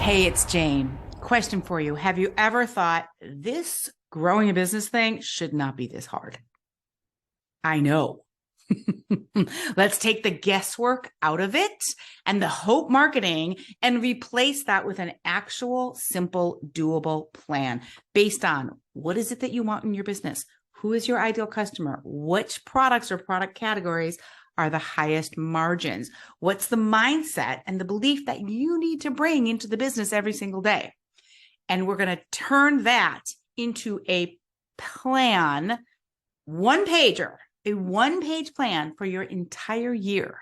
Hey, it's Jane. Question for you. Have you ever thought this growing a business thing should not be this hard? I know. Let's take the guesswork out of it and the hope marketing and replace that with an actual, simple, doable plan based on what is it that you want in your business? Who is your ideal customer? Which products or product categories are the highest margins? What's the mindset and the belief that you need to bring into the business every single day? And we're going to turn that into a plan, a one-page plan for your entire year.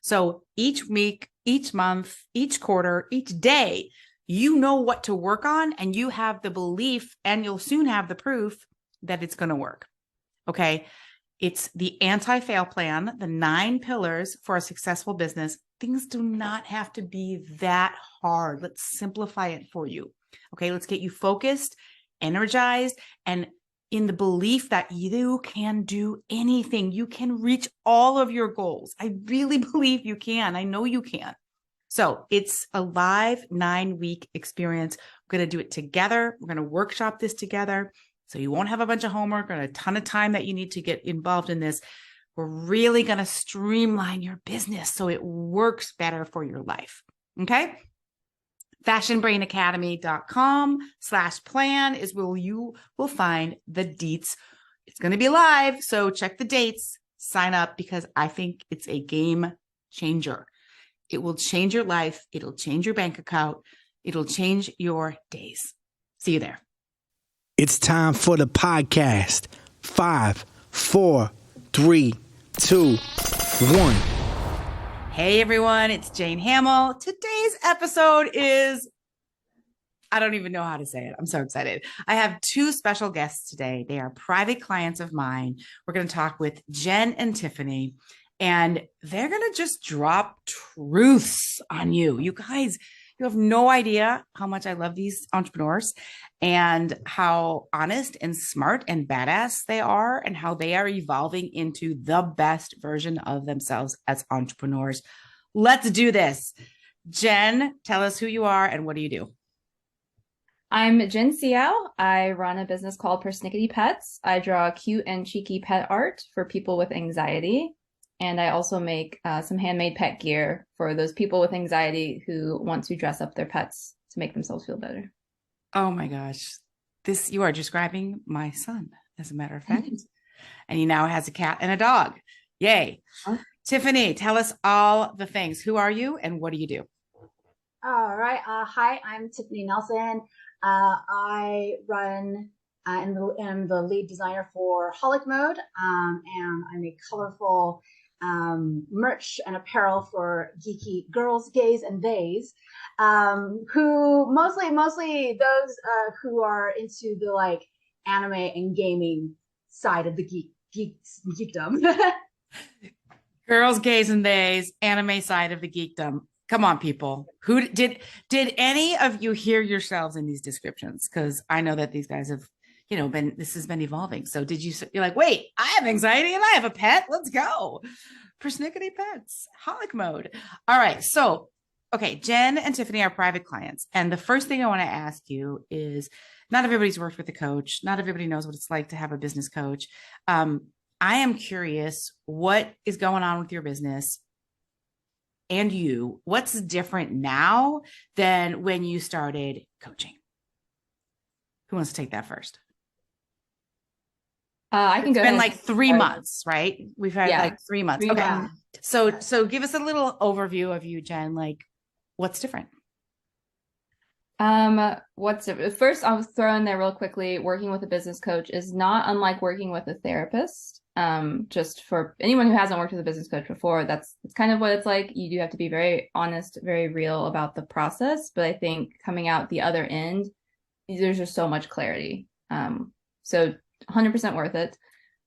So each week, each month, each quarter, each day, you know what to work on and you have the belief and you'll soon have the proof that it's going to work. Okay. It's the anti-fail plan, the 9 pillars for a successful business. Things do not have to be that hard. Let's simplify it for you. Okay. Let's get you focused, energized, and in the belief that you can do anything. You can reach all of your goals. I really believe you can. I know you can. So it's a live 9-week experience. We're going to do it together. We're going to workshop this together. So you won't have a bunch of homework or a ton of time that you need to get involved in this. We're really going to streamline your business so it works better for your life. Okay. fashionbrainacademy.com/plan is where you will find the deets. It's going to be live. So check the dates, sign up, because I think it's a game changer. It will change your life. It'll change your bank account. It'll change your days. See you there. It's time for the podcast. 5, 4, 3, 2, 1. Hey everyone, it's Jane Hamill. Today's episode is, I don't even know how to say it. I'm so excited. I have 2 special guests today. They are private clients of mine. We're going to talk with Jen and Tiffany, and they're going to just drop truths on you. You guys, you have no idea how much I love these entrepreneurs and how honest and smart and badass they are and how they are evolving into the best version of themselves as entrepreneurs. Let's do this. Jen, tell us who you are and what do you do? I'm Jen Siow. I run a business called Persnickety Pets. I draw cute and cheeky pet art for people with anxiety. And I also make some handmade pet gear for those people with anxiety who want to dress up their pets to make themselves feel better. Oh my gosh. You are describing my son, as a matter of fact. And he now has a cat and a dog. Yay. Huh? Tiffany, tell us all the things. Who are you and what do you do? All right. Hi, I'm Tiffany Nelson. I run and am the lead designer for Holic Mode, and I make colorful merch and apparel for geeky girls, gays, and theys, who mostly those who are into the like anime and gaming side of the geekdom. Girls, gays, and theys, anime side of the geekdom. Come on, people. Who did any of you hear yourselves in these descriptions? Because I know that these guys have, this has been evolving. So you're like, wait, I have anxiety and I have a pet. Let's go. Persnickety Pets, Holic Mode. All right. So, okay. Jen and Tiffany are private clients. And the first thing I want to ask you is, not everybody's worked with a coach. Not everybody knows what it's like to have a business coach. I am curious what is going on with your business and what's different now than when you started coaching? Who wants to take that first? I can go. It's been like 3 months, right? We've had like 3 months. Okay. Yeah. So give us a little overview of you, Jen. Like, what's different? First, I'll throw in there real quickly. Working with a business coach is not unlike working with a therapist. Just for anyone who hasn't worked with a business coach before, it's kind of what it's like. You do have to be very honest, very real about the process. But I think coming out the other end, there's just so much clarity. So 100% worth it.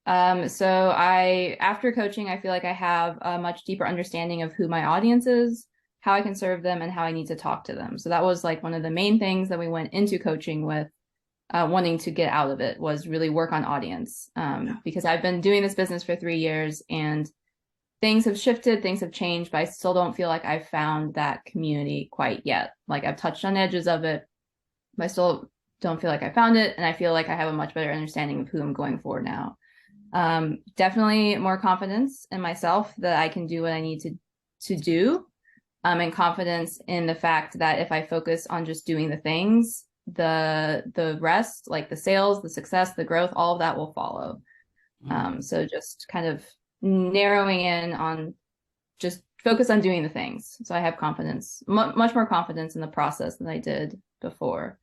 After coaching, I feel like I have a much deeper understanding of who my audience is, how I can serve them, and how I need to talk to them. So that was like one of the main things that we went into coaching with, wanting to get out of it, was really work on audience. Because I've been doing this business for 3 years and things have shifted, things have changed, but I still don't feel like I've found that community quite yet. Like I've touched on edges of it, but I still don't feel like I found it. And I feel like I have a much better understanding of who I'm going for now. Definitely more confidence in myself that I can do what I need to do. And confidence in the fact that if I focus on just doing the things, the rest, like the sales, the success, the growth, all of that will follow. So just kind of narrowing in on just focus on doing the things. So I have confidence, much more confidence in the process than I did before.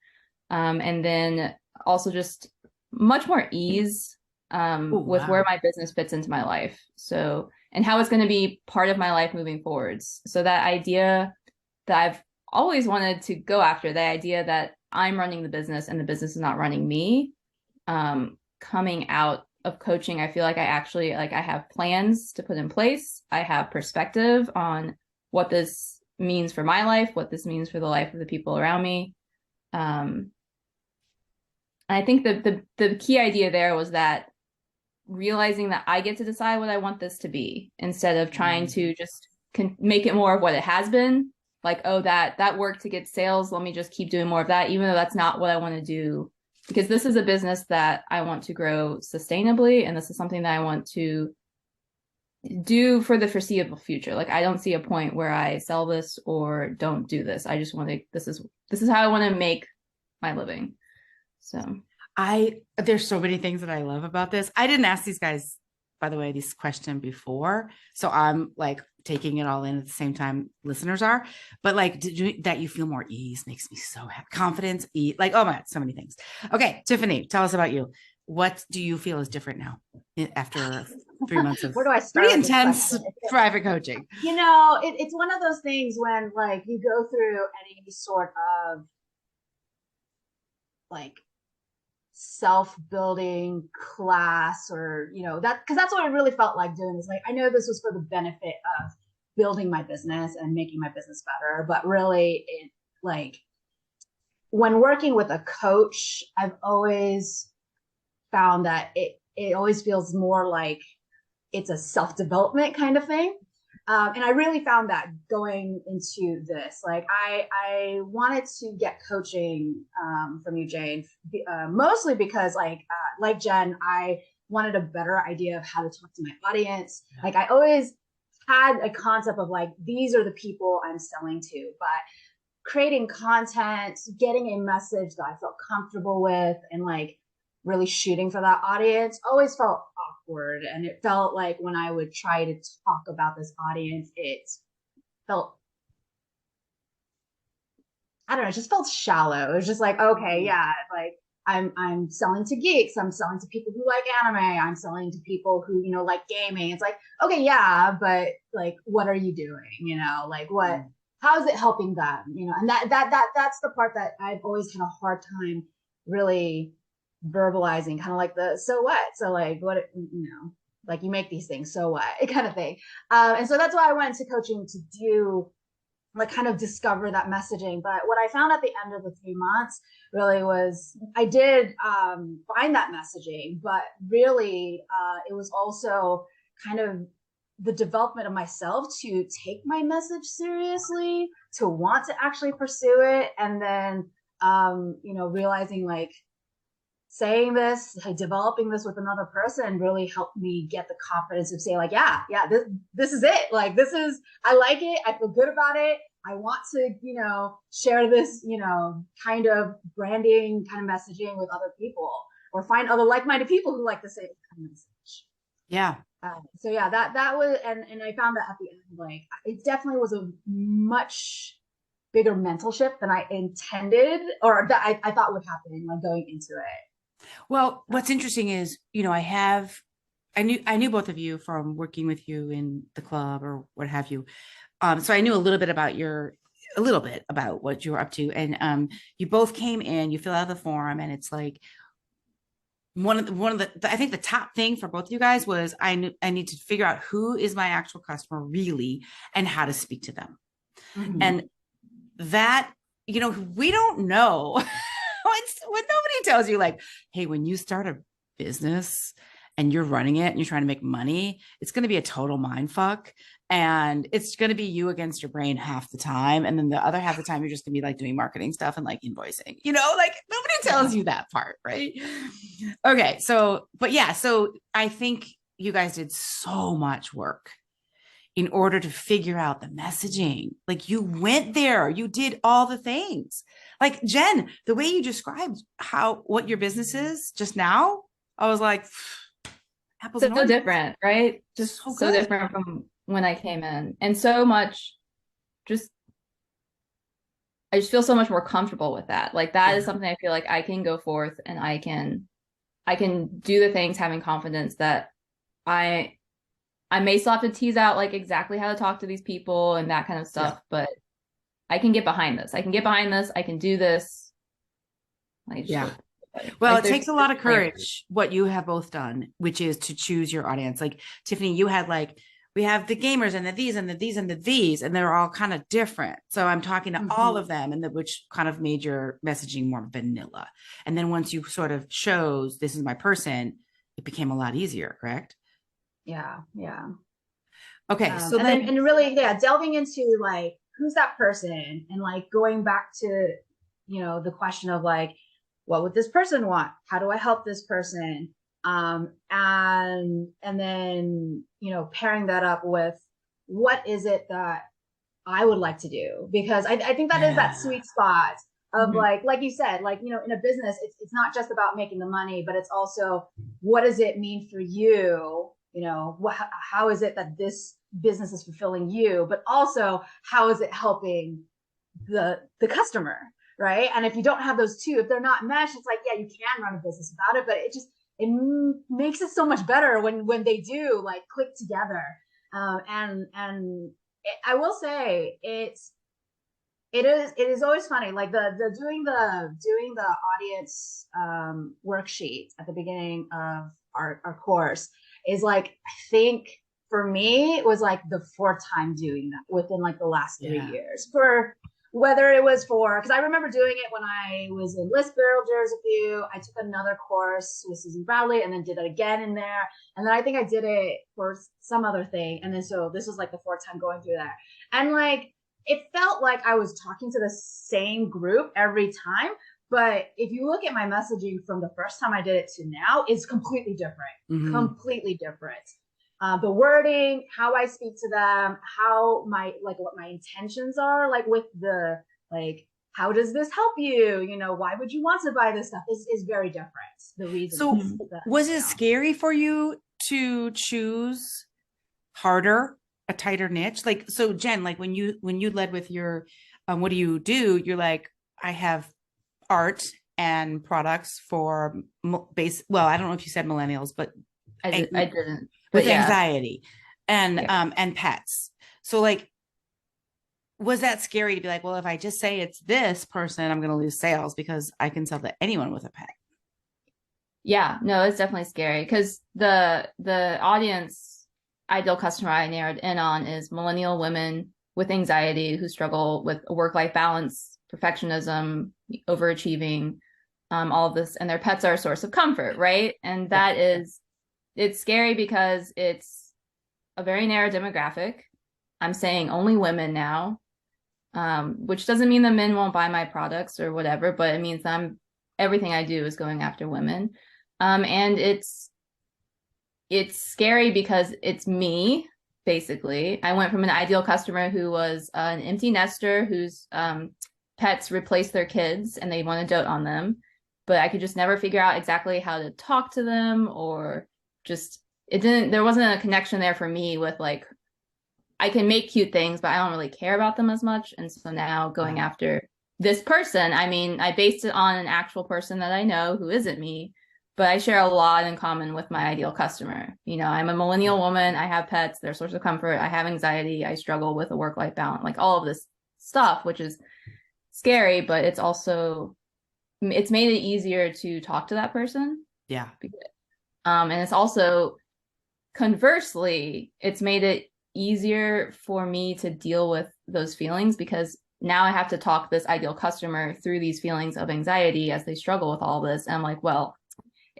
And then also just much more ease with where my business fits into my life. So, and how it's going to be part of my life moving forwards. So that idea that I've always wanted to go after, the idea that I'm running the business and the business is not running me, coming out of coaching, I feel like I actually, like I have plans to put in place. I have perspective on what this means for my life, what this means for the life of the people around me. And I think the key idea there was that realizing that I get to decide what I want this to be instead of trying to just make it more of what it has been. Like, oh, that worked to get sales. Let me just keep doing more of that, even though that's not what I want to do, because this is a business that I want to grow sustainably. And this is something that I want to do for the foreseeable future. Like, I don't see a point where I sell this or don't do this. I just want to, this is how I want to make my living. So there's so many things that I love about this. I didn't ask these guys, by the way, this question before. So I'm like taking it all in at the same time listeners are, but like that you feel more ease makes me so happy. Confidence, like, oh my God, so many things. Okay. Tiffany, tell us about you. What do you feel is different now after 3 months of where do I start pretty intense private coaching? You know, it's one of those things when like you go through any sort of like self-building class or, you know, that, because that's what it really felt like doing is like, I know this was for the benefit of building my business and making my business better, but really it like when working with a coach, I've always found that it always feels more like it's a self-development kind of thing. And I really found that going into this, like I wanted to get coaching from you, Jane, mostly because like Jen, I wanted a better idea of how to talk to my audience. Yeah. Like I always had a concept of like, these are the people I'm selling to, but creating content, getting a message that I felt comfortable with and like really shooting for that audience always felt awkward. And it felt like when I would try to talk about this audience, it felt, I don't know, it just felt shallow. It was just like, okay, yeah, like I'm selling to geeks. I'm selling to people who like anime. I'm selling to people who, you know, like gaming. It's like, okay, yeah, but like, what are you doing? You know, like what, how is it helping them? You know, and that's the part that I've always had a hard time really verbalizing, kind of like the so what, so like what, you know, like you make these things, so what kind of thing. And so that's why I went into coaching, to do like kind of discover that messaging. But what I found at the end of the 3 months really was I did find that messaging, but really it was also kind of the development of myself to take my message seriously, to want to actually pursue it, and then you know, realizing like saying this, like developing this with another person really helped me get the confidence of saying like, yeah, this is it. Like, this is, I like it. I feel good about it. I want to, you know, share this, you know, kind of branding, kind of messaging with other people, or find other like-minded people who like the same kind of message. Yeah. So yeah, that was, and I found that at the end, like it definitely was a much bigger mental shift than I intended, or that I thought would happen, like going into it. Well, what's interesting is, you know, I knew both of you from working with you in the club or what have you. So I knew a little bit about what you were up to. And you both came in, you fill out the form, and it's like one of the I think the top thing for both of you guys was I need to figure out who is my actual customer really and how to speak to them. Mm-hmm. And that, you know, we don't know when nobody tells you like, hey, when you start a business and you're running it and you're trying to make money, it's going to be a total mind fuck. And it's going to be you against your brain half the time. And then the other half of the time, you're just going to be like doing marketing stuff and like invoicing, like nobody tells you that part. Right. Okay. So, but yeah, so I think you guys did so much work in order to figure out the messaging. Like you went there, you did all the things. Like Jen, the way you described what your business is just now, I was like, apples and oranges. Different, right? Just so different from when I came in, and so much. I just feel so much more comfortable with that. Like that is something I feel like I can go forth and I can do the things having confidence that I may still have to tease out like exactly how to talk to these people and that kind of stuff, but I can get behind this. I can do this. Well, it takes a lot of courage, what you have both done, which is to choose your audience. Like Tiffany, you had like, we have the gamers and the these and the these and the these, and they're all kind of different. So I'm talking to all of them, and which kind of made your messaging more vanilla. And then once you sort of chose, this is my person, it became a lot easier, correct? Yeah. Okay. So then really, delving into like, who's that person? And like going back to, the question of like, what would this person want? How do I help this person? And then, pairing that up with what is it that I would like to do? Because I think that is that sweet spot of like you said, like, in a business, it's not just about making the money, but it's also, what does it mean for you? How is it that this business is fulfilling you, but also how is it helping the customer? Right. And if you don't have those two, if they're not meshed, it's like, yeah, you can run a business without it, but it makes it so much better when they do like click together. And I will say it is always funny. Like the doing the audience worksheet at the beginning of our course is like, I think for me, it was like the fourth time doing that within like the last 3 years, for whether it was because I remember doing it when I was in List Builders with you. I took another course with Susan Bradley and then did it again in there. And then I think I did it for some other thing. And then so this was like the fourth time going through that. And like, it felt like I was talking to the same group every time. But if you look at my messaging from the first time I did it to now, it's completely different, completely different. The wording, how I speak to them, how what my intentions are, like with the, like, how does this help you? Why would you want to buy this stuff is very different. The reason. So was it scary for you to choose harder, a tighter niche? Like, so Jen, like when you led with your, what do? You're like, I have art and products for I don't know if you said millennials, but I didn't. With anxiety and pets. So like, was that scary to be like, well, if I just say it's this person, I'm going to lose sales because I can sell to anyone with a pet? Yeah, no, it's definitely scary because the audience ideal customer I narrowed in on is millennial women with anxiety who struggle with a work-life balance, perfectionism, overachieving, all of this, and their pets are a source of comfort, right? And that it's scary because it's a very narrow demographic. I'm saying only women now, which doesn't mean that men won't buy my products or whatever, but it means everything I do is going after women. And it's scary because it's me, basically. I went from an ideal customer who was an empty nester whose pets replace their kids and they want to dote on them, but I could just never figure out exactly how to talk to them, or there wasn't a connection there for me with like, I can make cute things, but I don't really care about them as much. And so now going after this person, I mean, I based it on an actual person that I know who isn't me, but I share a lot in common with my ideal customer. I'm a millennial woman. I have pets. They're a source of comfort. I have anxiety. I struggle with a work-life balance, like all of this stuff, which is scary, but it's made it easier to talk to that person. Yeah. And it's also, conversely, it's made it easier for me to deal with those feelings because now I have to talk this ideal customer through these feelings of anxiety as they struggle with all this. And I'm like, well,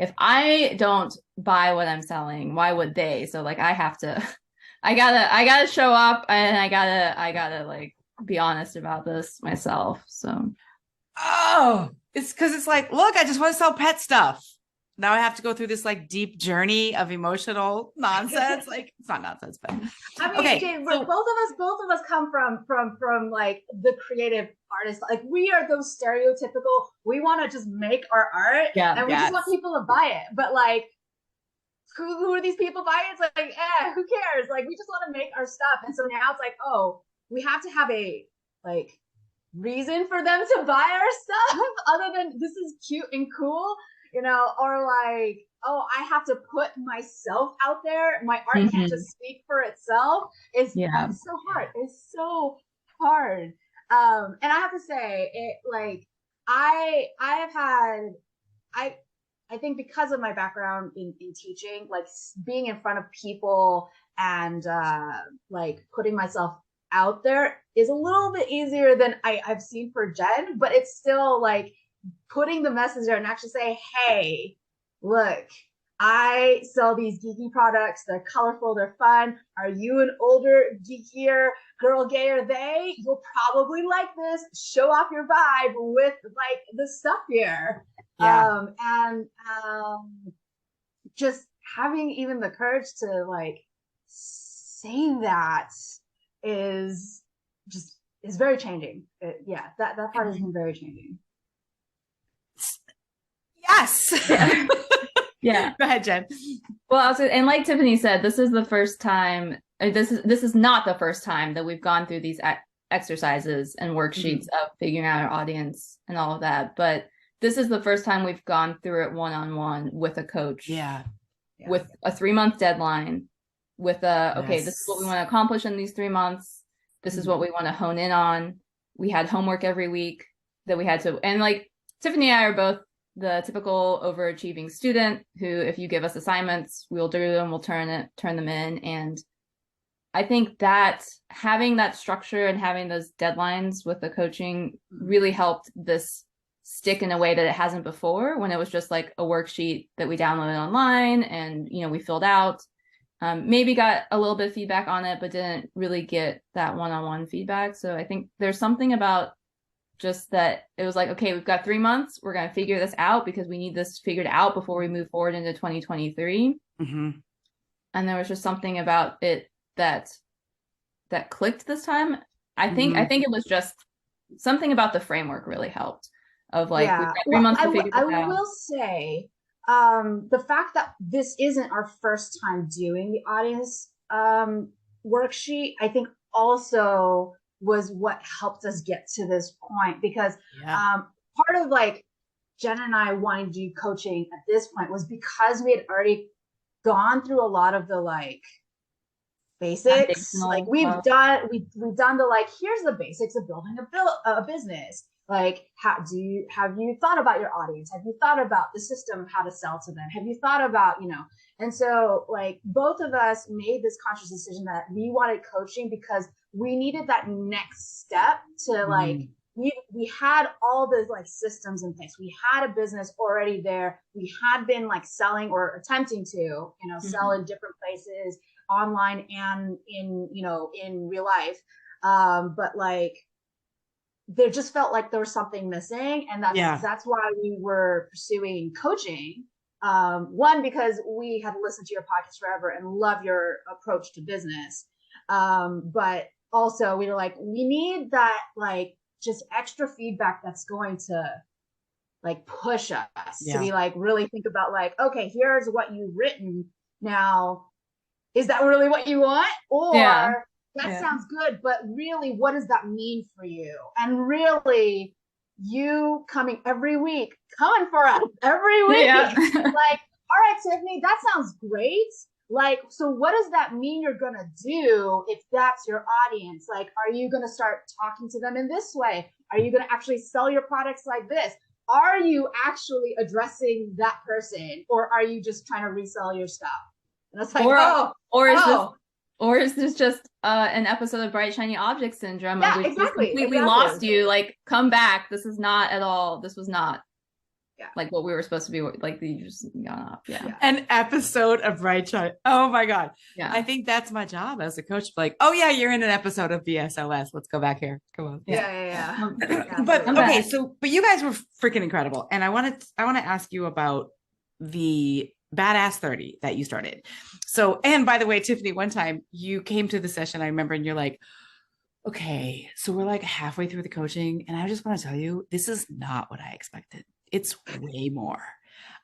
if I don't buy what I'm selling, why would they? So like I have to I gotta show up, and I gotta like be honest about this myself. So Oh, it's because it's like, look, I just want to sell pet stuff. Now I have to go through this like deep journey of emotional nonsense. Like it's not nonsense, but I mean, okay. Jane, both of us come from like the creative artist. Like we are those stereotypical. We want to just make our art, and we just want people to buy it. But like, who are these people buying? It's like, who cares? Like we just want to make our stuff, and so now it's like, oh, we have to have a like reason for them to buy our stuff other than this is cute and cool, you know, or like, oh, I have to put myself out there. My art can't just speak for itself. It's so hard. It's so hard. And I have to say, it like I think because of my background in teaching, like being in front of people and like putting myself out there is a little bit easier than I've seen for Jen, but it's still like putting the message there and actually say, hey, look, I sell these geeky products. They're colorful. They're fun. Are you an older, geekier girl, gay, or they? You'll probably like this. Show off your vibe with like the stuff here. Yeah. Just having even the courage to like say that is very changing. That part has been very changing. Yes. Yeah. Go ahead, Jen. Well, and like Tiffany said, this is the first time. This is not the first time that we've gone through these exercises and worksheets of figuring out our audience and all of that. But this is the first time we've gone through it one-on-one with a coach. Yeah. With a 3-month deadline. With okay, this is what we want to accomplish in these 3 months. This is what we want to hone in on. We had homework every week that we had to, and like Tiffany and I are both the typical overachieving student who, if you give us assignments, we'll do them, we'll turn them in. And I think that having that structure and having those deadlines with the coaching really helped this stick in a way that it hasn't before, when it was just like a worksheet that we downloaded online and, you know, we filled out. Maybe got a little bit of feedback on it, but didn't really get that one-on-one feedback. So I think there's something about just that it was like, okay, we've got 3 months. We're going to figure this out because we need this figured out before we move forward into 2023. And there was just something about it that clicked this time. I think it was just something about the framework really helped. Of like, we've got 3 months to figure this out. I will say, the fact that this isn't our first time doing the audience worksheet, I think also was what helped us get to this point, because part of like Jen and I wanting to do coaching at this point was because we had already gone through a lot of the like basics. Like we've done the like, here's the basics of building a business. Like, have you thought about your audience? Have you thought about the system of how to sell to them? Have you thought about, you know? And so like both of us made this conscious decision that we wanted coaching because we needed that next step to like, we had all the like systems in place. We had a business already there. We had been like selling or attempting to, you know, sell in different places, online and in, you know, in real life. But like, there just felt like there was something missing. And that's why we were pursuing coaching. One, because we had listened to your podcast forever and love your approach to business. But also we were like, we need that, like, just extra feedback that's going to like push us to be like, really think about like, okay, here's what you've written. Now, is that really what you want? Or that sounds good, but really, what does that mean for you? And really, you coming for us every week. Like, all right, Tiffany, that sounds great. Like, so what does that mean you're going to do if that's your audience? Like, are you going to start talking to them in this way? Are you going to actually sell your products like this? Are you actually addressing that person? Or are you just trying to resell your stuff? And it's like, or is this just an episode of Bright Shiny Object Syndrome? Yeah, of which exactly. Completely lost you. Like, come back. This is not at all. This was not. like what we were supposed to be, like you just gone off. Yeah. An episode of Right Child. Oh my God. Yeah. I think that's my job as a coach. Like, oh yeah, you're in an episode of BSOS. Let's go back here. Come on. But okay, but you guys were freaking incredible. And I want to ask you about the Badass 30 that you started. So, and by the way, Tiffany, one time you came to the session, I remember, and you're like, okay, so we're like halfway through the coaching, and I just want to tell you, this is not what I expected. It's way more.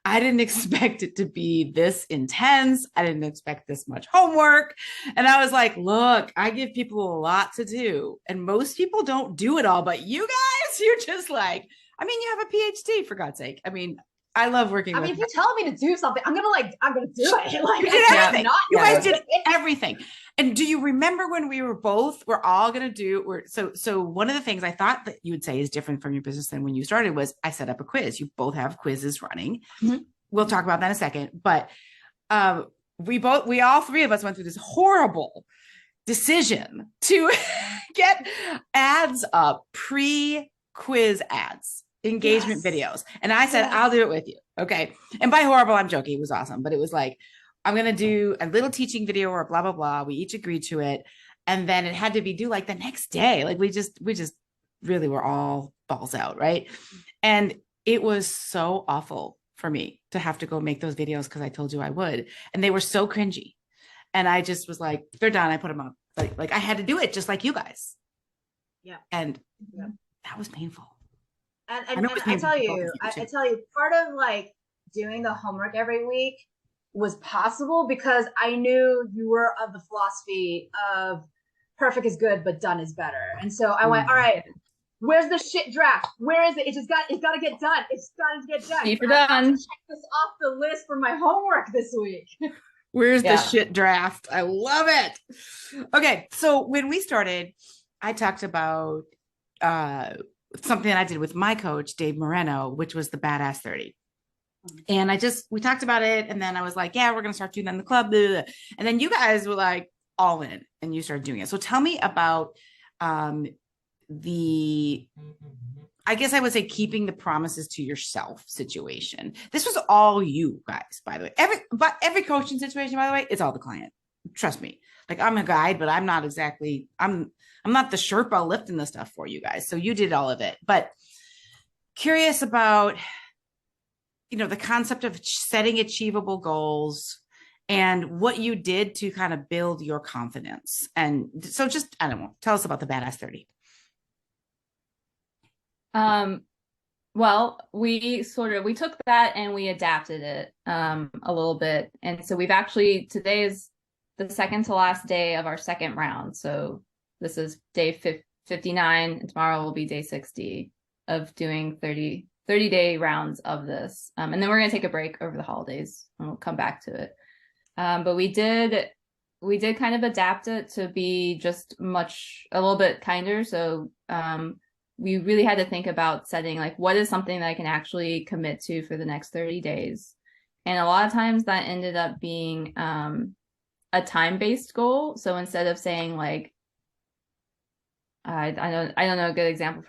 I didn't expect it to be this intense. I didn't expect this much homework. And I was like, look, I give people a lot to do, and most people don't do it all, but you guys, you're just like, I mean, you have a PhD, for God's sake. I mean, I love working with if you tell me to do something, I'm gonna do it. Like, you did everything. You guys did everything. And do you remember when we're all gonna do? So one of the things I thought that you would say is different from your business than when you started was I set up a quiz. You both have quizzes running. Mm-hmm. We'll talk about that in a second. But we all three of us went through this horrible decision to get ads up, pre-quiz ads. Engagement videos. And I said, I'll do it with you. Okay. And by horrible, I'm joking. It was awesome. But it was like, I'm going to do a little teaching video or blah, blah, blah. We each agreed to it. And then it had to be due like the next day. Like we just really were all balls out. Right. And it was so awful for me to have to go make those videos because I told you I would. And they were so cringy. And I just was like, they're done. I put them up. Like I had to do it just like you guys. Yeah. And that was painful. And I tell you, part of like doing the homework every week was possible because I knew you were of the philosophy of perfect is good, but done is better. And so I went, all right, where's the shit draft? Where is it? It's got to get done. It's got to get done. You're done. Check this off the list for my homework this week. Where's the shit draft? I love it. Okay. So when we started, I talked about, something that I did with my coach, Dave Moreno, which was the Badass 30. And we talked about it. And then I was like, yeah, we're going to start doing that in the club. Blah, blah, blah. And then you guys were like all in and you started doing it. So tell me about I guess I would say keeping the promises to yourself situation. This was all you guys, by the way. Every coaching situation, by the way, it's all the client. Trust me. Like I'm a guide, but I'm not exactly, I'm not the Sherpa lifting the stuff for you guys. So you did all of it, but curious about, the concept of setting achievable goals and what you did to kind of build your confidence. And so just, I don't know, tell us about the Badass 30. Well, we took that and we adapted it, a little bit. And so today is the second to last day of our second round. So this is day 59 and tomorrow will be day 60 of doing 30-day rounds of this. And then we're going to take a break over the holidays and we'll come back to it. But we did kind of adapt it to be just a little bit kinder. So, we really had to think about setting like, what is something that I can actually commit to for the next 30 days? And a lot of times that ended up being, a time-based goal. So instead of saying like, I don't know a good example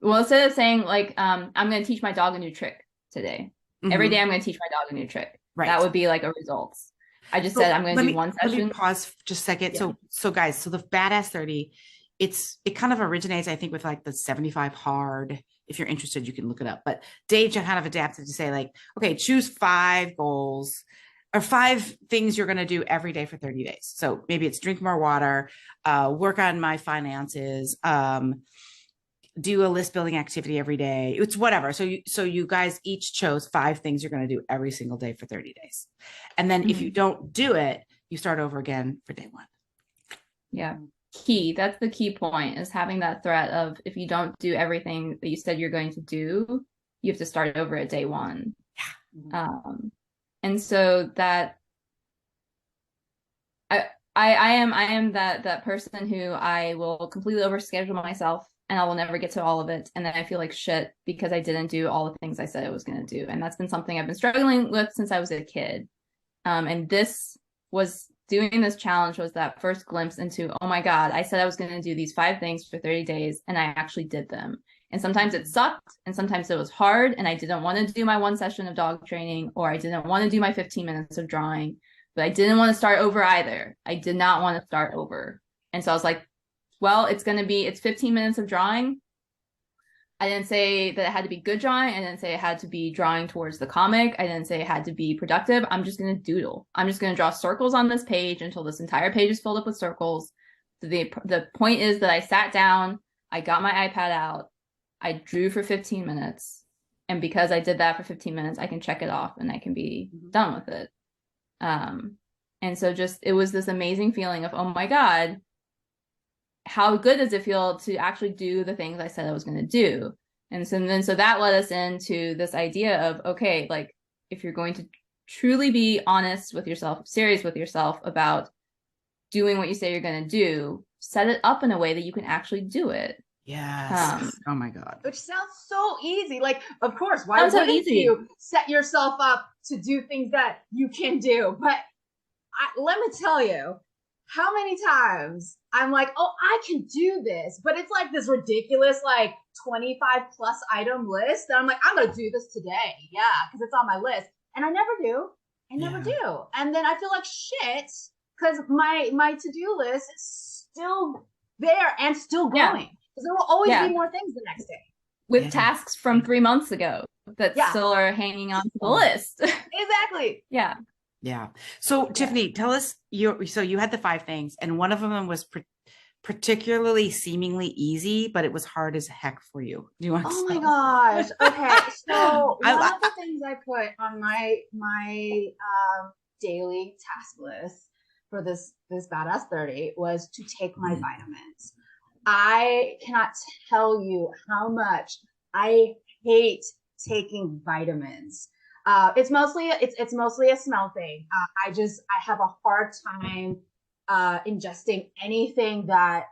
instead of saying like, I'm going to teach my dog a new trick today. Mm-hmm. Every day I'm going to teach my dog a new trick. Right. That would be like a results. I just said I'm going to do one session. Let me pause just a second. Yeah. So guys, the Badass 30, it kind of originates, I think, with like the 75 hard. If you're interested, you can look it up. But Dave kind of adapted to say like, okay, choose 5 goals or 5 things you're going to do every day for 30 days. So maybe it's drink more water, work on my finances, do a list building activity every day. It's whatever. So you guys each chose 5 things you're going to do every single day for 30 days. And then if you don't do it, you start over again for day 1. Yeah. That's the key point, is having that threat of, if you don't do everything that you said you're going to do, you have to start over at day 1. Yeah. And so that I am that person who I will completely overschedule myself and I will never get to all of it. And then I feel like shit because I didn't do all the things I said I was going to do. And that's been something I've been struggling with since I was a kid. And doing this challenge was that first glimpse into, oh my God, I said I was going to do these 5 things for 30 days and I actually did them. And sometimes it sucked and sometimes it was hard and I didn't want to do my 1 session of dog training, or I didn't want to do my 15 minutes of drawing, but I didn't want to start over either. I did not want to start over. And so I was like, well, it's 15 minutes of drawing. I didn't say that it had to be good drawing. I didn't say it had to be drawing towards the comic. I didn't say it had to be productive. I'm just going to doodle. I'm just going to draw circles on this page until this entire page is filled up with circles. The point is that I sat down, I got my iPad out, I drew for 15 minutes. And because I did that for 15 minutes, I can check it off and I can be done with it. And so it was this amazing feeling of, oh my God, how good does it feel to actually do the things I said I was going to do? And so that led us into this idea of, okay, like if you're going to truly be honest with yourself, serious with yourself about doing what you say you're going to do, set it up in a way that you can actually do it. Yes. Oh my God. Which sounds so easy. Like, of course, why wouldn't you set yourself up to do things that you can do? But let me tell you, how many times I'm like, oh, I can do this. But it's like this ridiculous, like 25 plus item list. And I'm like, I'm going to do this today. Yeah, because it's on my list. And I never do. I never do. And then I feel like shit because my to-do list is still there and still growing. Because there will always be more things the next day. With tasks from 3 months ago that still are hanging on to the list. Exactly. Yeah. Yeah. So Tiffany, tell us you had the 5 things and one of them was particularly seemingly easy, but it was hard as heck for you. Do you want to my gosh. Okay. So one of the things I put on my daily task list for this Badass 30 was to take my vitamins. I cannot tell you how much I hate taking vitamins. It's mostly a smell thing. I have a hard time ingesting anything that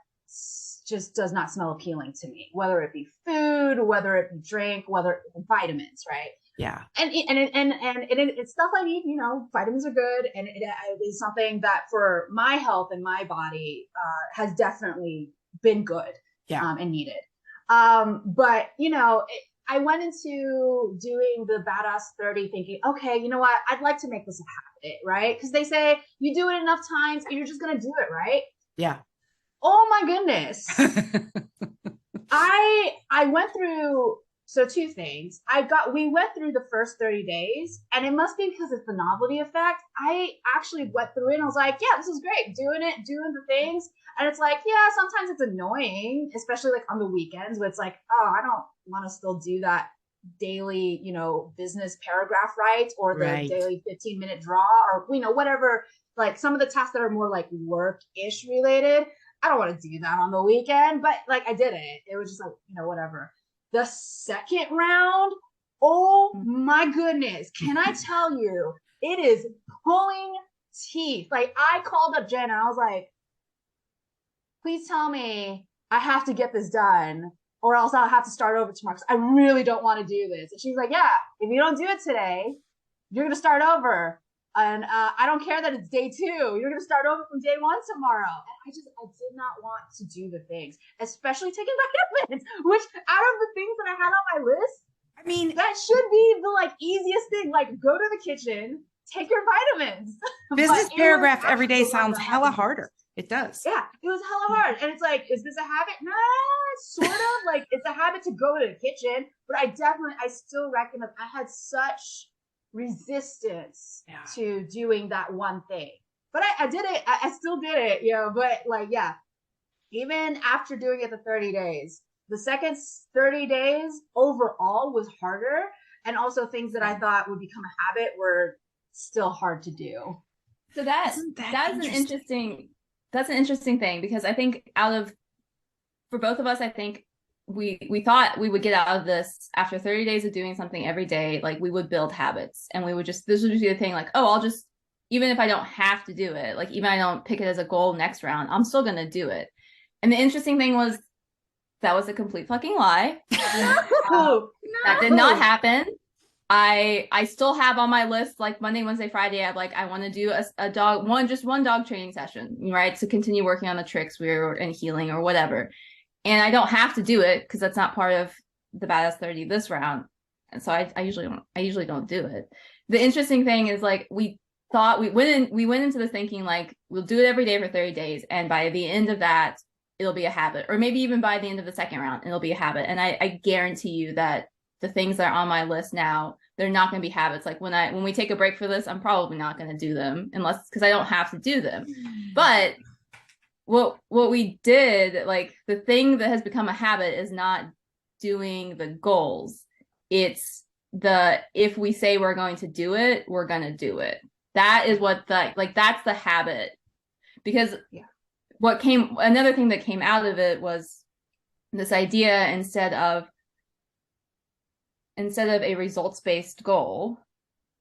just does not smell appealing to me, whether it be food, whether it be drink, whether it be vitamins, right? Yeah. And it's stuff I need, vitamins are good. And it is something that for my health and my body has definitely been good and needed. But, I went into doing the Badass 30 thinking, okay, you know what? I'd like to make this a habit, right? Because they say you do it enough times and you're just going to do it, right? Yeah. Oh my goodness. I went through, so 2 things. We went through the first 30 days and it must be because it's the novelty effect. I actually went through it and I was like, yeah, this is great. Doing the things. And it's like, yeah, sometimes it's annoying, especially like on the weekends where it's like, oh, I don't want to still do that daily, business paragraph write or the daily 15-minute draw or, whatever, like some of the tasks that are more like work-ish related. I don't want to do that on the weekend, but like I did it. It was just like, whatever. The second round, oh my goodness. Can I tell you, it is pulling teeth. Like I called up Jen and I was like, please tell me I have to get this done or else I'll have to start over tomorrow because I really don't want to do this. And she's like, yeah, if you don't do it today, you're going to start over. And I don't care that it's day 2. You're going to start over from day 1 tomorrow. And I did not want to do the things, especially taking vitamins, which out of the things that I had on my list, I mean, that should be the like easiest thing. Like go to the kitchen, take your vitamins. Business paragraph every day sounds hella harder. It does. Yeah, it was hella hard. And it's like, is this a habit? No, sort of. Like, it's a habit to go to the kitchen. But I still reckon that I had such resistance to doing that one thing. But I did it. I still did it, But like, yeah, even after doing it the 30 days, the second 30 days overall was harder. And also things that I thought would become a habit were still hard to do. So that's an interesting thing because I think for both of us, I think we thought we would get out of this after 30 days of doing something every day. Like we would build habits and this would just be the thing like, oh, even if I don't have to do it, like even if I don't pick it as a goal next round, I'm still going to do it. And the interesting thing was that was a complete fucking lie. No. That did not happen. I still have on my list like Monday, Wednesday, Friday. I want to do one dog training session, right? To continue working on the tricks and healing or whatever. And I don't have to do it because that's not part of the Badass 30 this round. And so I usually don't do it. The interesting thing is like we went into this thinking like we'll do it every day for 30 days. And by the end of that, it'll be a habit. Or maybe even by the end of the second round, it'll be a habit. And I guarantee you that the things that are on my list now, they're not going to be habits. Like when we take a break for this, I'm probably not going to do them because I don't have to do them. But what we did, like the thing that has become a habit is not doing the goals. It's if we say we're going to do it, we're going to do it. That is what that's the habit. Because another thing that came out of it was this idea instead of a results-based goal,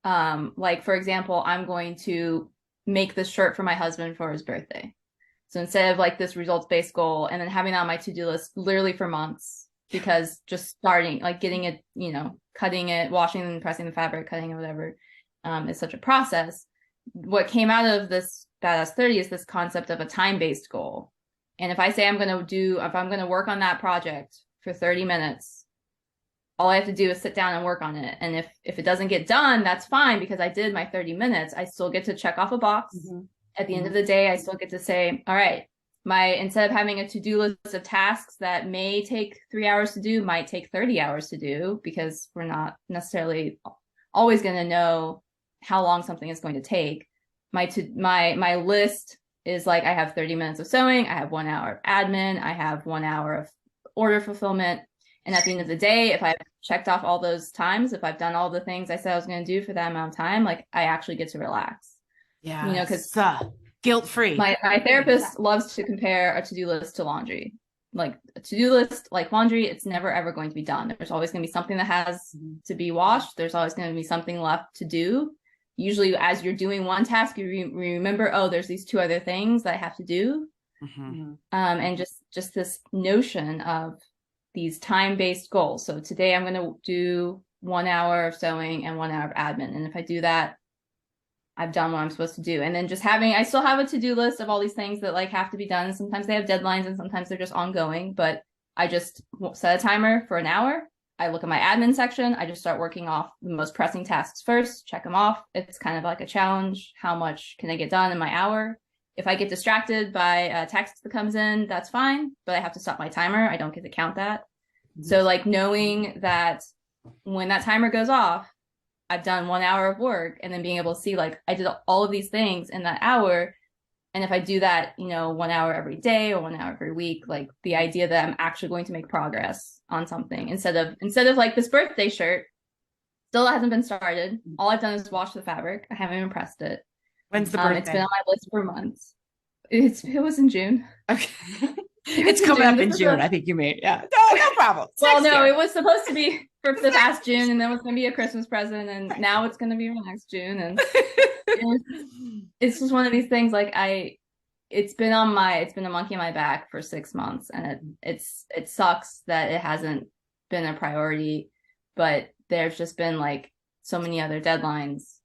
like for example, I'm going to make this shirt for my husband for his birthday. So instead of like this results-based goal and then having it on my to-do list literally for months, because just starting, like getting it, cutting it, washing and pressing the fabric, cutting it, whatever, is such a process. What came out of this Badass 30 is this concept of a time-based goal. And if I say if I'm going to work on that project for 30 minutes, all I have to do is sit down and work on it. And if it doesn't get done, that's fine because I did my 30 minutes. I still get to check off a box. Mm-hmm. At the end of the day, I still get to say, all right, instead of having a to-do list of tasks that may take 3 hours to do, might take 30 hours to do, because we're not necessarily always going to know how long something is going to take. My list is like, I have 30 minutes of sewing, I have 1 hour of admin, I have 1 hour of order fulfillment. And at the end of the day, if I've checked off all those times, if I've done all the things I said I was going to do for that amount of time, like I actually get to relax. Yeah. Because guilt-free. My therapist loves to compare a to-do list to laundry. Like a to-do list, like laundry, it's never ever going to be done. There's always going to be something that has to be washed. There's always going to be something left to do. Usually as you're doing one task, you remember, oh, there's these 2 other things that I have to do. Mm-hmm. And just this notion of these time-based goals. So today I'm going to do 1 hour of sewing and 1 hour of admin. And if I do that, I've done what I'm supposed to do. And then I still have a to-do list of all these things that like have to be done. Sometimes they have deadlines and sometimes they're just ongoing, but I just set a timer for an hour. I look at my admin section. I just start working off the most pressing tasks first, check them off. It's kind of like a challenge. How much can I get done in my hour? If I get distracted by a text that comes in, that's fine, but I have to stop my timer. I don't get to count that. Mm-hmm. So like knowing that when that timer goes off, I've done 1 hour of work, and then being able to see like I did all of these things in that hour. And if I do that, 1 hour every day or 1 hour every week, like the idea that I'm actually going to make progress on something instead of like this birthday shirt, still hasn't been started. All I've done is wash the fabric. I haven't even pressed it. When's the birthday? It's been on my list for months. It was in June. Okay. It's coming up in June. I think you mean, yeah. No problem. Well, no, it was supposed to be for the past June, and then it was going to be a Christmas present, and now it's going to be for next June, and it's just one of these things. Like it's been a monkey in my back for 6 months, and it sucks that it hasn't been a priority, but there's just been like so many other deadlines,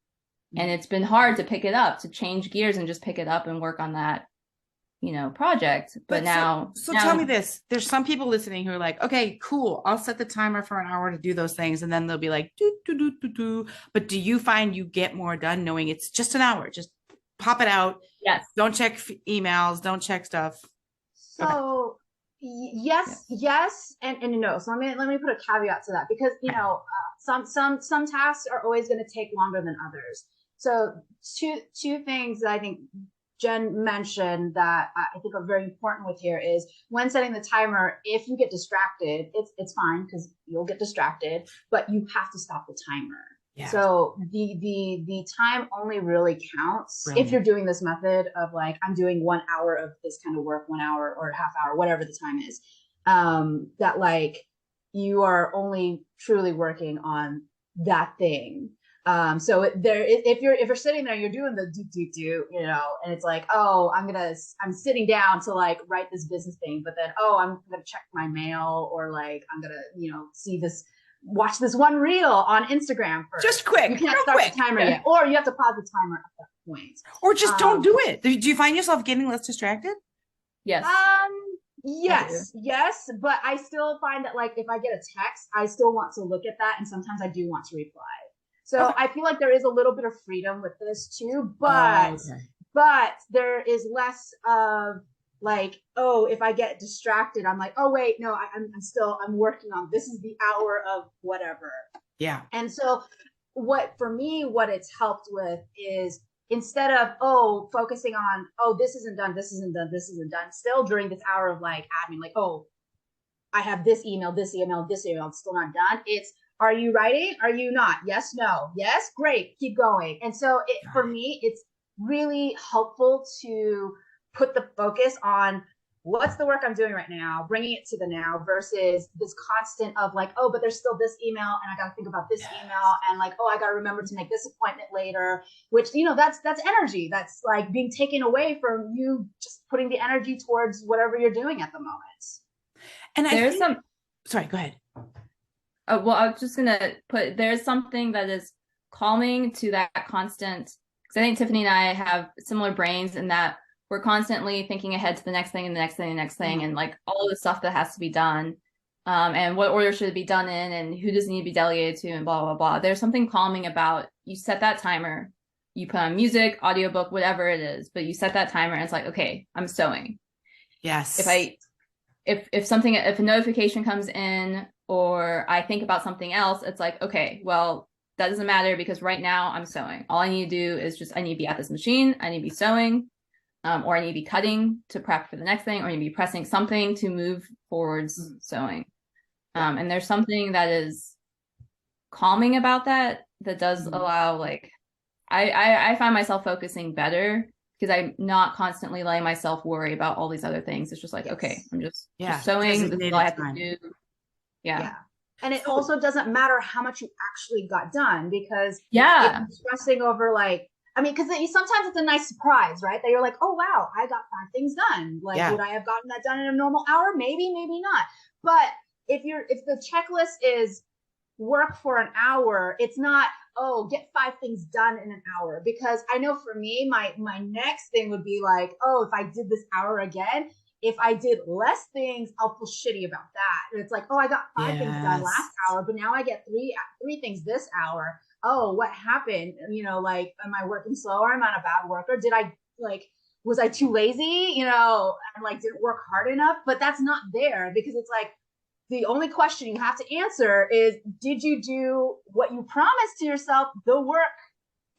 and it's been hard to pick it up, to change gears and just pick it up and work on that project. But now tell me this, there's some people listening who are like, okay, cool, I'll set the timer for an hour to do those things, and then they'll be like do. But do you find you get more done knowing it's just an hour? Just pop it out. Yes. Don't check emails, don't check stuff. So yes and no. So let me put a caveat to that, because some tasks are always going to take longer than others. So two things that I think Jen mentioned that I think are very important with here is when setting the timer, if you get distracted, it's fine because you'll get distracted, but you have to stop the timer. Yeah. So the time only really counts if you're doing this method of like, I'm doing 1 hour of this kind of work, 1 hour or a half hour, whatever the time is, that like you are only truly working on that thing. So if you're sitting there, you're doing the do, and it's like, oh, I'm sitting down to like write this business thing, but then, oh, I'm going to check my mail, or like, I'm going to, watch this one reel on Instagram first. Just quick. You can't start the timer yet, or you have to pause the timer at that point. Or just don't do it. Do you find yourself getting less distracted? Yes. Yes, but I still find that like if I get a text, I still want to look at that, and sometimes I do want to reply. So I feel like there is a little bit of freedom with this too, but there is less of like, oh, if I get distracted, I'm like, oh wait, no, I'm working on this is the hour of whatever. Yeah. And so what it's helped with is instead of focusing on this isn't done, still during this hour of like admin, like I have this email, it's still not done. It's, are you writing? Are you not? Yes, no. Yes, great, keep going. And so for me, it's really helpful to put the focus on what's the work I'm doing right now, bringing it to the now versus this constant of like, but there's still this email and I got to think about this email and like, I got to remember to make this appointment later, which, that's energy. That's like being taken away from you just putting the energy towards whatever you're doing at the moment. And sorry, go ahead. Well, I was just going to there's something that is calming to that constant, because I think Tiffany and I have similar brains in that we're constantly thinking ahead to the next thing and the next thing and the next thing, and like all the stuff that has to be done, and what order should it be done in, and who does it need to be delegated to, and blah, blah, blah. There's something calming about you set that timer, you put on music, audiobook, whatever it is, but you set that timer and it's like, okay, I'm sewing. Yes. If a notification comes in or I think about something else, it's like, okay, well, that doesn't matter because right now I'm sewing. All I need to do is I need to be at this machine. I need to be sewing, or I need to be cutting to prep for the next thing, or I need to be pressing something to move forwards sewing. And there's something that is calming about that does allow, like, I find myself focusing better because I'm not constantly letting myself worry about all these other things. It's just like, okay, I'm just sewing. This is all I have to do. Yeah. And it also doesn't matter how much you actually got done because if you're stressing over like, because sometimes it's a nice surprise, right? That you're like, oh, wow, I got 5 things done. Like, would I have gotten that done in a normal hour? Maybe, maybe not. But if the checklist is work for an hour, it's not, get 5 things done in an hour. Because I know for me, my next thing would be like, if I did this hour again, if I did less things, I'll feel shitty about that. And it's like, I got 5 things done last hour, but now I get three things this hour. What happened? Like, am I working slower? Am I a bad worker? Was I too lazy? And like, didn't work hard enough? But that's not there because it's like, the only question you have to answer is, did you do what you promised to yourself, the work,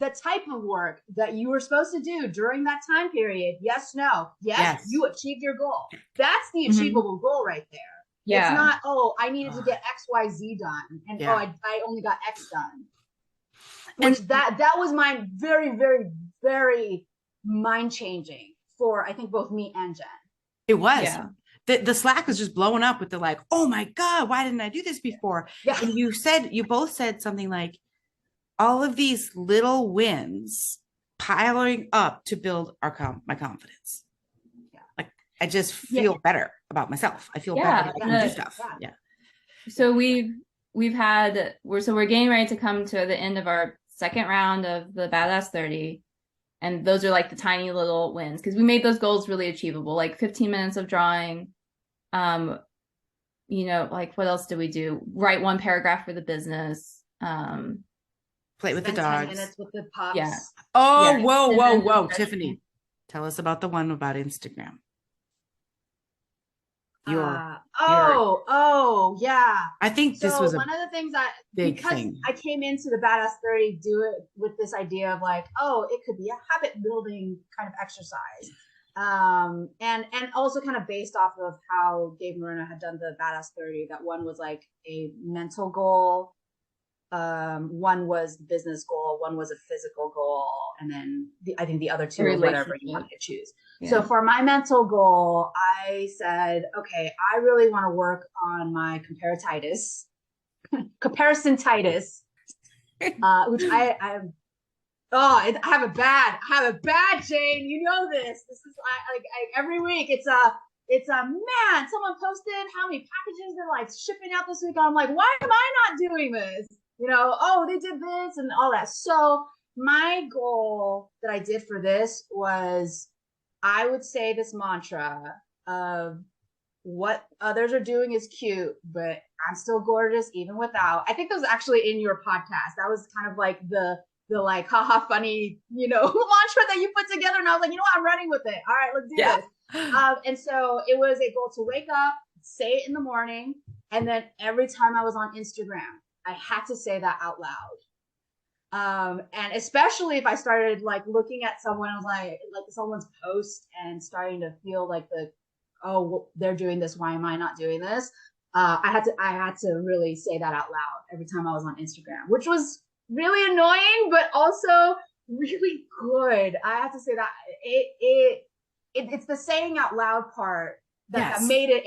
the type of work that you were supposed to do during that time period? Yes, no. Yes. You achieved your goal. That's the achievable goal right there. Yeah. It's not, I needed to get X, Y, Z done. And I only got X done. Which that was my very, very, very mind changing for, I think, both me and Jen. It was. Yeah. The Slack was just blowing up with the like, oh my God, why didn't I do this before? Yeah. And you both said something like, all of these little wins piling up to build my confidence. Yeah. Like, I just feel better about myself. I feel better about do stuff. Yeah. So we're getting ready to come to the end of our second round of the Badass 30. And those are like the tiny little wins because we made those goals really achievable, like 15 minutes of drawing. Like what else did we do? Write 1 paragraph for the business. Play with the dogs. 10 minutes with the pups. Yeah. Oh, yeah. Whoa. Tiffany, tell us about the one about Instagram. Yeah. I think this was one of the things I came into the Badass 30 do it with this idea of like, it could be a habit building kind of exercise. And also kind of based off of how Dave Moreno had done the Badass 30, that one was like a mental goal. One was the business goal, one was a physical goal, and then I think the other 2 were whatever you wanted to choose. Yeah. So for my mental goal, I said, okay, I really want to work on my comparisonitis, which I have a bad, Jane. You know this. This is like every week. It's a man. Someone posted how many packages they're like shipping out this week. I'm like, why am I not doing this? They did this and all that. So my goal that I did for this was, I would say this mantra of what others are doing is cute, but I'm still gorgeous even without. I think that was actually in your podcast. That was kind of like the like haha funny, mantra that you put together. And I was like, I'm running with it. All right, let's do this. And so it was a goal to wake up, say it in the morning, and then every time I was on Instagram, I had to say that out loud. And especially if I started like looking at someone, I was like someone's post and starting to feel like they're doing this. Why am I not doing this? I had to really say that out loud every time I was on Instagram, which was really annoying, but also really good. I have to say that it's the saying out loud part that made it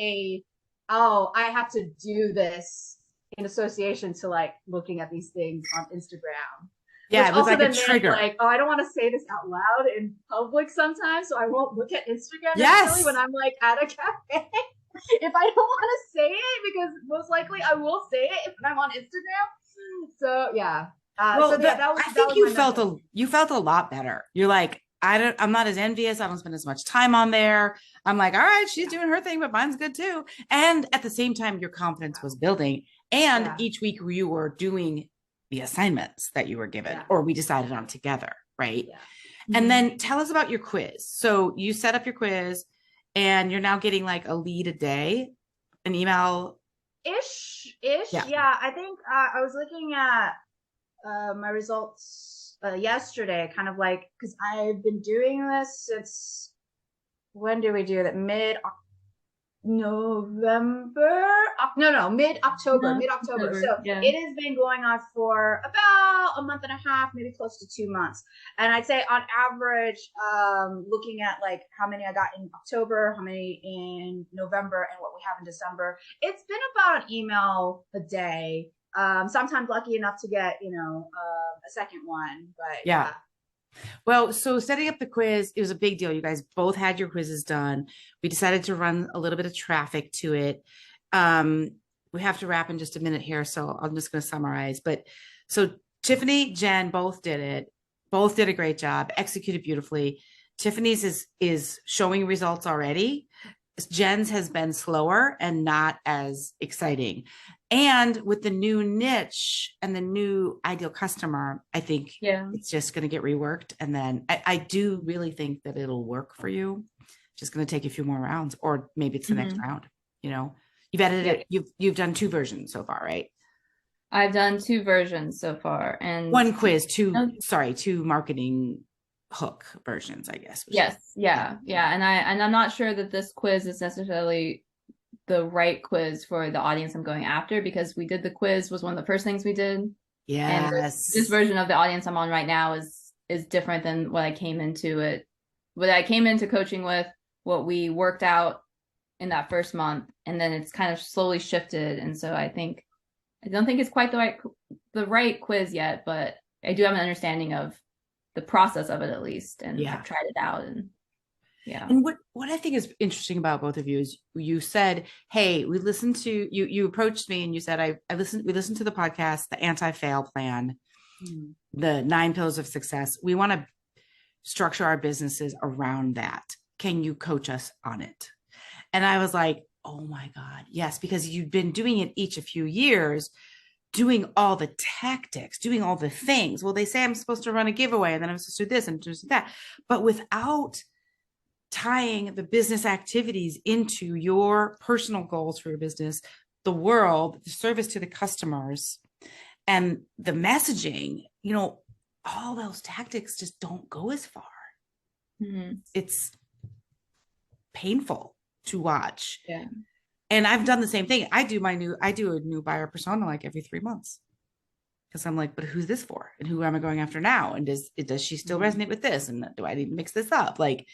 I have to do this in association to like looking at these things on Instagram. Yeah, it was like a trigger. Like, I don't want to say this out loud in public sometimes, so I won't look at Instagram necessarily when I'm like at a cafe. If I don't want to say it, because most likely I will say it when I'm on Instagram. So yeah. I think you felt a lot better. You're like, I'm not as envious. I don't spend as much time on there. I'm like, all right, she's doing her thing, but mine's good too. And at the same time, your confidence was building. And each week you were doing the assignments that you were given or we decided on together. Right. Yeah. And then tell us about your quiz. So you set up your quiz and you're now getting like a lead a day, an email ish. Yeah. I think I was looking at my results yesterday, kind of like, because I've been doing this since, when do we do that? Mid-October. So it has been going on for about a month and a half, maybe close to 2 months. And I'd say on average, looking at like how many I got in October, how many in November, and what we have in December, it's been about an email a day. Sometimes lucky enough to get, a second one, but yeah. Well, so setting up the quiz, it was a big deal. You guys both had your quizzes done. We decided to run a little bit of traffic to it. We have to wrap in just a minute here, so I'm just going to summarize. But so Tiffany, Jen, both did it. Both did a great job, executed beautifully. Tiffany's is showing results already. Jen's has been slower and not as exciting. And with the new niche and the new ideal customer, I think it's just going to get reworked. And then I do really think that it'll work for you. Just going to take a few more rounds, or maybe it's the next round. You've edited it. You've done 2 versions so far, right? I've done 2 versions so far, and 1 quiz, 2 marketing hook versions, I guess. Yes. Yeah. And I'm not sure that this quiz is necessarily the right quiz for the audience I'm going after, because we did the quiz was one of the first things we did. Yes. And this version of the audience I'm on right now is different than what I came into coaching with, what we worked out in that first month, and then it's kind of slowly shifted. And so I don't think it's quite the right quiz yet, but I do have an understanding of the process of it at least, and I've tried it out. And and what I think is interesting about both of you is you said, hey, we listened to you approached me and you said we listened to the podcast, the anti-fail plan, the 9 pillars of success. We want to structure our businesses around that. Can you coach us on it? And I was like, oh my God, yes, because you've been doing it each a few years, doing all the tactics, doing all the things. Well, they say I'm supposed to run a giveaway and then I'm supposed to do this and do that, but without tying the business activities into your personal goals for your business, the world, the service to the customers, and the messaging, all those tactics just don't go as far. It's painful to watch. Yeah. And I've done the same thing. I do a new buyer persona like every 3 months, because I'm like, but who's this for? And who am I going after now? And does she still resonate with this? And do I need to mix this up? Like,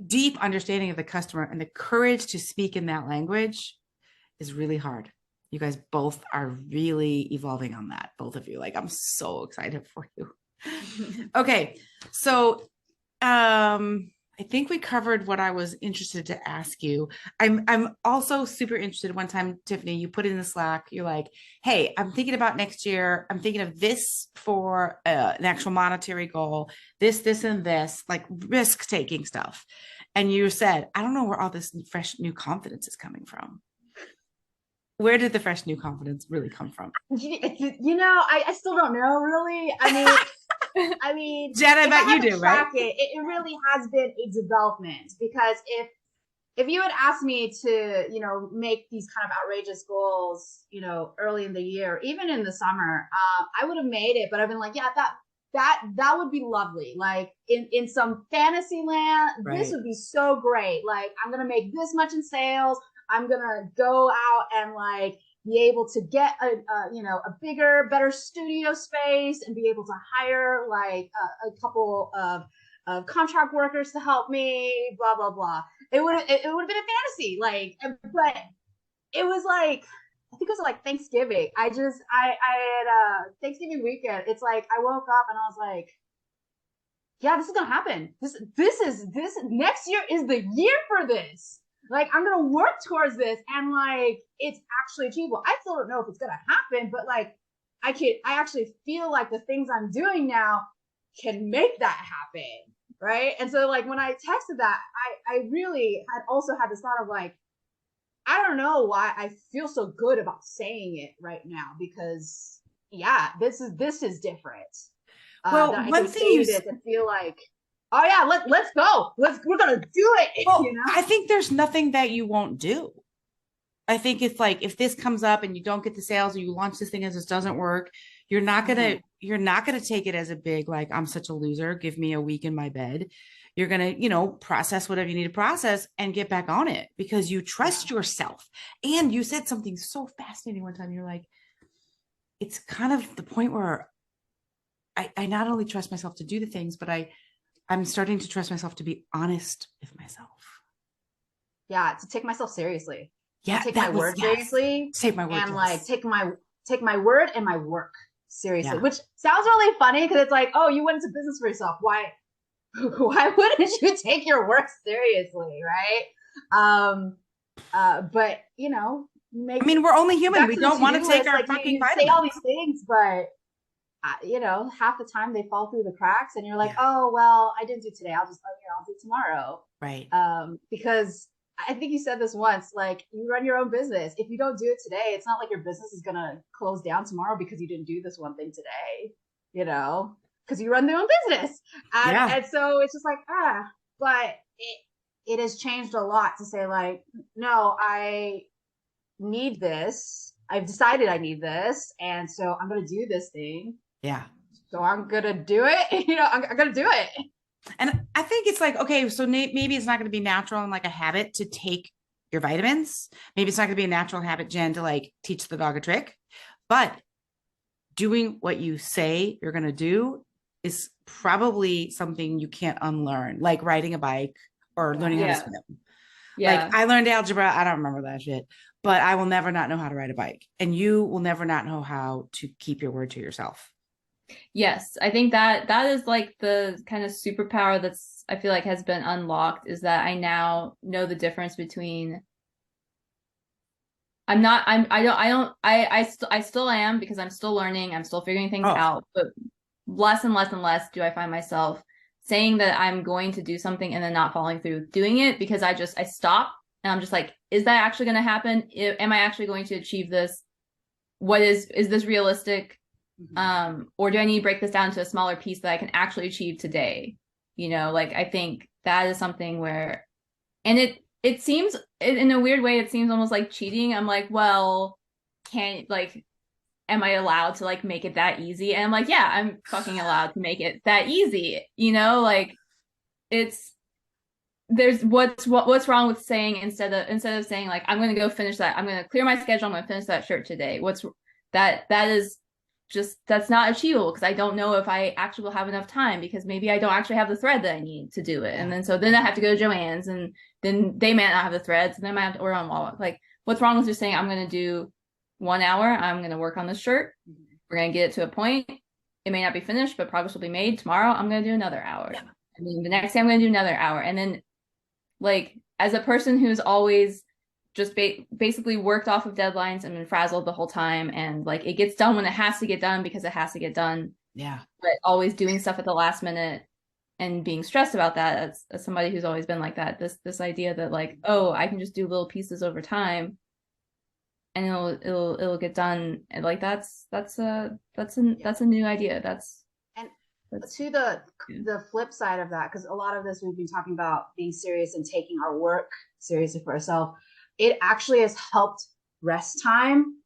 deep understanding of the customer and the courage to speak in that language is really hard. You guys both are really evolving on that, both of you. Like, I'm so excited for you. Okay. So, I think we covered what I was interested to ask you. I'm also super interested. One time, Tiffany, you put in the Slack, you're like, hey, I'm thinking about next year. I'm thinking of this for an actual monetary goal, this, and this, like risk-taking stuff. And you said, I don't know where all this fresh new confidence is coming from. Where did the fresh new confidence really come from? I still don't know really. I mean, Jen, I bet you do, right? It really has been a development, because if you had asked me to, make these kind of outrageous goals, early in the year, even in the summer, I would have made it, but I've been like, yeah, that would be lovely. Like in some fantasy land, this would be so great. Like, I'm going to make this much in sales. I'm going to go out and like be able to get a bigger, better studio space and be able to hire like a couple of contract workers to help me, blah, blah, blah. It would have been a fantasy, like, but it was like, I think it was like Thanksgiving. I had Thanksgiving weekend. It's like, I woke up and I was like, yeah, this is going to happen. This next year is the year for this. Like, I'm going to work towards this, and like, it's actually achievable. I still don't know if it's going to happen, but like, I actually feel like the things I'm doing now can make that happen. Right. And so like, when I texted that, I really had also had this thought of like, I don't know why I feel so good about saying it right now, because yeah, this is different. Well, one thing you said and feel like, oh yeah, let's go. We're gonna do it. Well, I think there's nothing that you won't do. I think it's like, if this comes up and you don't get the sales, or you launch this thing and this doesn't work, you're not gonna take it as a big, like, I'm such a loser, give me a week in my bed. You're gonna, process whatever you need to process and get back on it, because you trust yourself. And you said something so fascinating one time. You're like, it's kind of the point where I not only trust myself to do the things, but I'm starting to trust myself to be honest with myself. Yeah, to take myself seriously. Yeah, take my word seriously. Take my word, and like take my word and my work seriously. Which sounds really funny, because it's like, oh, you went into business for yourself. Why wouldn't you take your work seriously, right? But we're only human. We don't want to take our fucking vitamins. Say all these things, but half the time they fall through the cracks, and you're like, oh well, I didn't do today. I'll do it tomorrow. Right. Because I think you said this once, like, you run your own business. If you don't do it today, it's not like your business is gonna close down tomorrow because you didn't do this one thing today, because you run your own business. And so it's just like, but it has changed a lot to say like, no, I need this. I've decided I need this. And so I'm going to do this thing. Yeah. So I'm going to do it. I'm going to do it. And I think it's like, okay, so maybe it's not going to be natural and like a habit to take your vitamins. Maybe it's not going to be a natural habit, Jen, to like teach the dog a trick, but doing what you say you're going to do is probably something you can't unlearn, like riding a bike or learning how to swim. Yeah. Like, I learned algebra. I don't remember that shit, but I will never not know how to ride a bike. And you will never not know how to keep your word to yourself. Yes, I think that is like the kind of superpower that's, I feel like, has been unlocked, is that I now know the difference between I still am, because I'm still learning, I'm still figuring things out, but less and less and less do I find myself saying that I'm going to do something and then not following through doing it, because I stop and I'm just like, is that actually going to happen? Am I actually going to achieve this? What is this realistic? Or do I need to break this down to a smaller piece that I can actually achieve today? Like, I think that is something where, and it seems, in a weird way, it seems almost like cheating. I'm like, well, am I allowed to like make it that easy? And I'm like, yeah, I'm fucking allowed to make it that easy. Like, there's what's wrong with saying, instead of saying like, I'm going to go finish that, I'm going to clear my schedule, I'm going to finish that shirt today. That is just, that's not achievable, because I don't know if I actually will have enough time, because maybe I don't actually have the thread that I need to do it. And then I have to go to Joann's, and then they might not have the threads, and then I might have to order on Walmart. Like, what's wrong with just saying, I'm going to do 1 hour, I'm going to work on this shirt, we're going to get it to a point, it may not be finished, but progress will be made. Tomorrow I'm going to do another hour, and then the next day I'm going to do another hour. And then, like, as a person who's always just basically worked off of deadlines and been frazzled the whole time, and like, it gets done when it has to get done because it has to get done, but always doing stuff at the last minute, and being stressed about that as somebody who's always been like that, this idea that like, oh, I can just do little pieces over time and it'll get done. And like that's a new idea. That's to the flip side of that, because a lot of this we've been talking about being serious and taking our work seriously for ourselves, it actually has helped rest time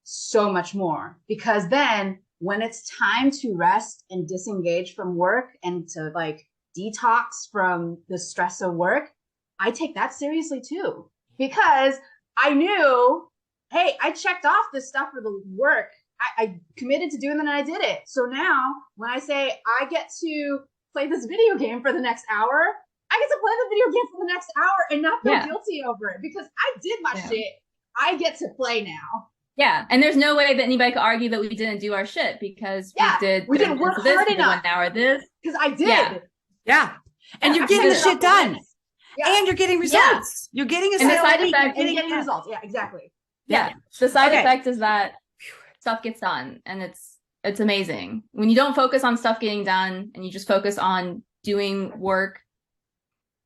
so much more, because then when it's time to rest and disengage from work and to like detox from the stress of work, I take that seriously too, because I knew, hey, I checked off this stuff for the work. I committed to doing it and I did it. So now when I say I get to play this video game for the next hour, I get to play the video game for the next hour and not feel guilty over it, because I did my shit. I get to play now. Yeah, and there's no way that anybody could argue that we didn't do our shit, because we didn't work hard enough. 1 hour this, because I did. Yeah. And you're getting the shit done. Yeah. And you're getting results. You're getting a sale and getting results. Yeah, exactly. Yeah. The side effect is that stuff gets done, and it's amazing. When you don't focus on stuff getting done and you just focus on doing work,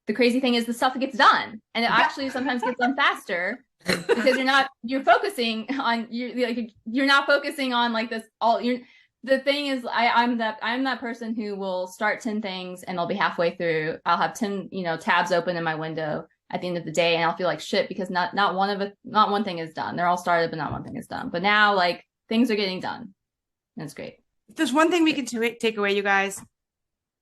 the crazy thing is the stuff that gets done, and it actually sometimes gets done faster. Because you're focusing on you're not focusing on like this all you're the thing is I'm that person who will start 10 things and I'll be halfway through. I'll have 10 tabs open in my window at the end of the day, and I'll feel like shit because not one thing is done. They're all started, but not one thing is done. But now like things are getting done, and it's great. If there's one thing we can take away, you guys,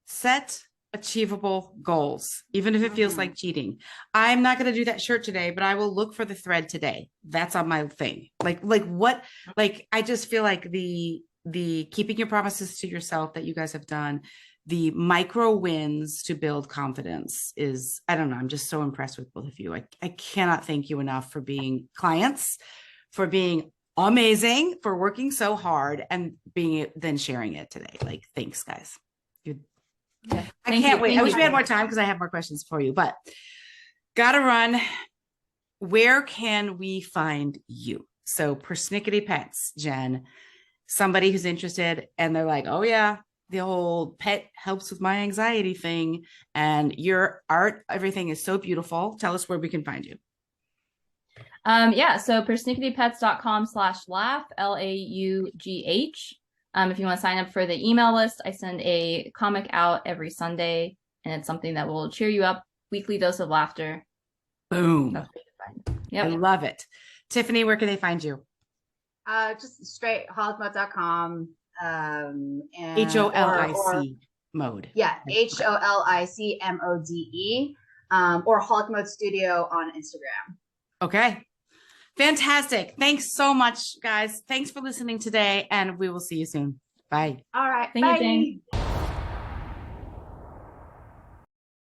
set achievable goals, even if it feels like cheating. I'm not going to do that shirt today, but I will look for the thread today. That's on my thing. Like what, like, I just feel like the keeping your promises to yourself that you guys have done, the micro wins to build confidence is, I don't know. I'm just so impressed with both of you. I cannot thank you enough for being clients, for being amazing, for working so hard and then sharing it today. Like, thanks guys. Yeah, I can't wait. I wish we had more time because I have more questions for you, but gotta run. Where can we find you? So Persnickety Pets, Jen, somebody who's interested and they're like, oh yeah, the whole pet helps with my anxiety thing, and your art, everything is so beautiful. Tell us where we can find you. So persnicketypets.com/laugh, LAUGH. If you want to sign up for the email list, I send a comic out every Sunday, and it's something that will cheer you up. Weekly dose of laughter. Boom. That's what you find. Yep. I love it. Tiffany, where can they find you? Just straight holicmode.com. HOLIC mode. Yeah, HOLICMODE. Or Holic Mode Studio on Instagram. Okay. Fantastic. Thanks so much, guys. Thanks for listening today, and we will see you soon. Bye. All right. Thank you, Jane.